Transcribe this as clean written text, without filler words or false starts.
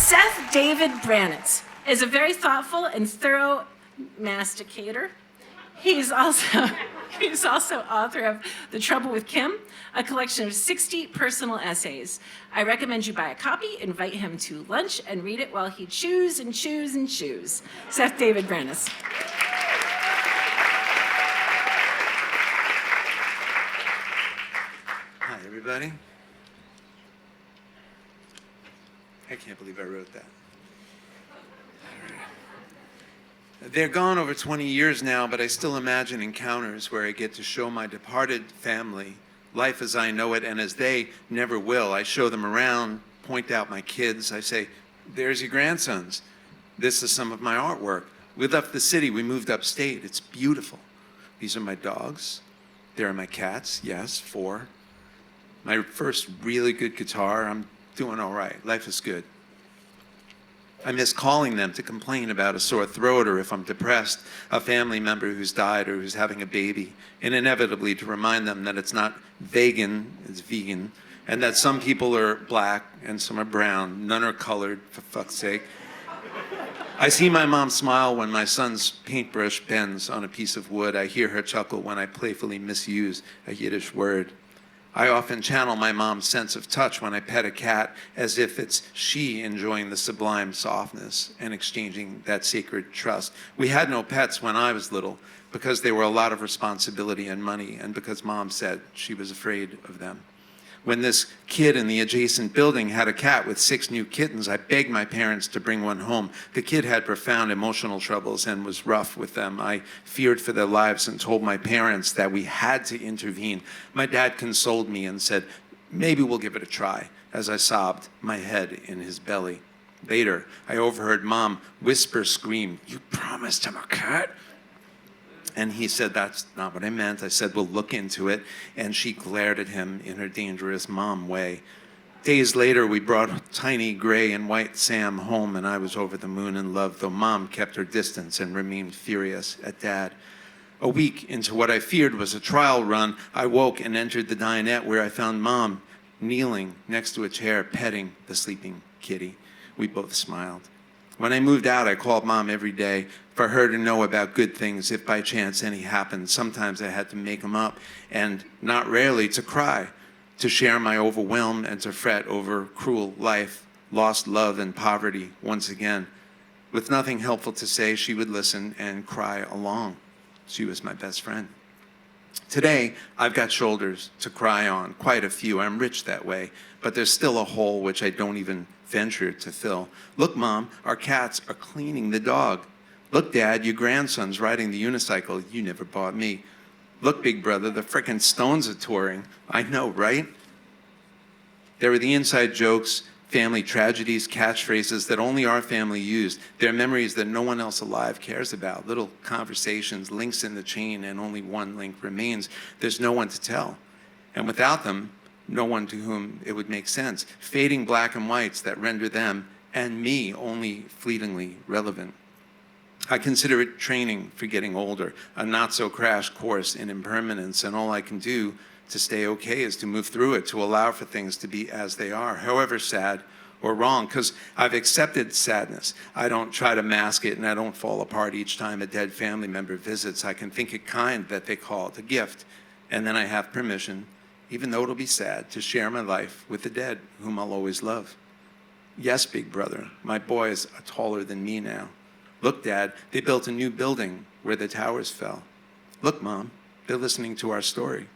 Seth David Branitz is a very thoughtful and thorough masticator. He's also author of The Trouble with Kim, a collection of 60 personal essays. I recommend you buy a copy, invite him to lunch, and read it while he chews and chews and chews. Seth David Branitz. Hi, everybody. I can't believe I wrote that. They're gone over 20 years now, but I still imagine encounters where I get to show my departed family life as I know it and as they never will. I show them around, point out my kids. I say, there's your grandsons. This is some of my artwork. We left the city, we moved upstate. It's beautiful. These are my dogs. There are my cats, yes, 4. My first really good guitar. I'm doing all right. Life is good. I miss calling them to complain about a sore throat or if I'm depressed, a family member who's died or who's having a baby, and inevitably to remind them that it's not vegan, it's vegan, and that some people are black and some are brown. None are colored, for fuck's sake. I see my mom smile when my son's paintbrush bends on a piece of wood. I hear her chuckle when I playfully misuse a Yiddish word. I often channel my mom's sense of touch when I pet a cat, as if it's she enjoying the sublime softness and exchanging that sacred trust. We had no pets when I was little because they were a lot of responsibility and money, and because Mom said she was afraid of them. When this kid in the adjacent building had a cat with 6 new kittens, I begged my parents to bring one home. The kid had profound emotional troubles and was rough with them. I feared for their lives and told my parents that we had to intervene. My dad consoled me and said, maybe we'll give it a try, as I sobbed, my head in his belly. Later, I overheard Mom scream, "You promised him a cat?" And he said, that's not what I meant. I said, we'll look into it. And she glared at him in her dangerous mom way. Days later, we brought tiny gray and white Sam home, and I was over the moon in love, though Mom kept her distance and remained furious at Dad. A week into what I feared was a trial run, I woke and entered the dinette where I found Mom kneeling next to a chair, petting the sleeping kitty. We both smiled. When I moved out, I called Mom every day for her to know about good things if by chance any happened. Sometimes I had to make them up, and not rarely to cry, to share my overwhelm and to fret over cruel life, lost love and poverty once again. With nothing helpful to say, she would listen and cry along. She was my best friend. Today, I've got shoulders to cry on, quite a few. I'm rich that way, but there's still a hole which I don't even venture to fill. Look, Mom, our cats are cleaning the dog. Look, Dad, your grandson's riding the unicycle you never bought me. Look, big brother, the frickin' Stones are touring. I know, right? There are the inside jokes, family tragedies, catchphrases that only our family used. They're memories that no one else alive cares about. Little conversations, links in the chain, and only one link remains. There's no one to tell. And without them, no one to whom it would make sense. Fading black and whites that render them and me only fleetingly relevant. I consider it training for getting older, a not-so-crash course in impermanence, and all I can do to stay okay is to move through it, to allow for things to be as they are, however sad or wrong, because I've accepted sadness. I don't try to mask it, and I don't fall apart each time a dead family member visits. I can think it kind that they call it a gift, and then I have permission, even though it'll be sad, to share my life with the dead, whom I'll always love. Yes, big brother, my boys are taller than me now. Look, Dad, they built a new building where the towers fell. Look, Mom, they're listening to our story.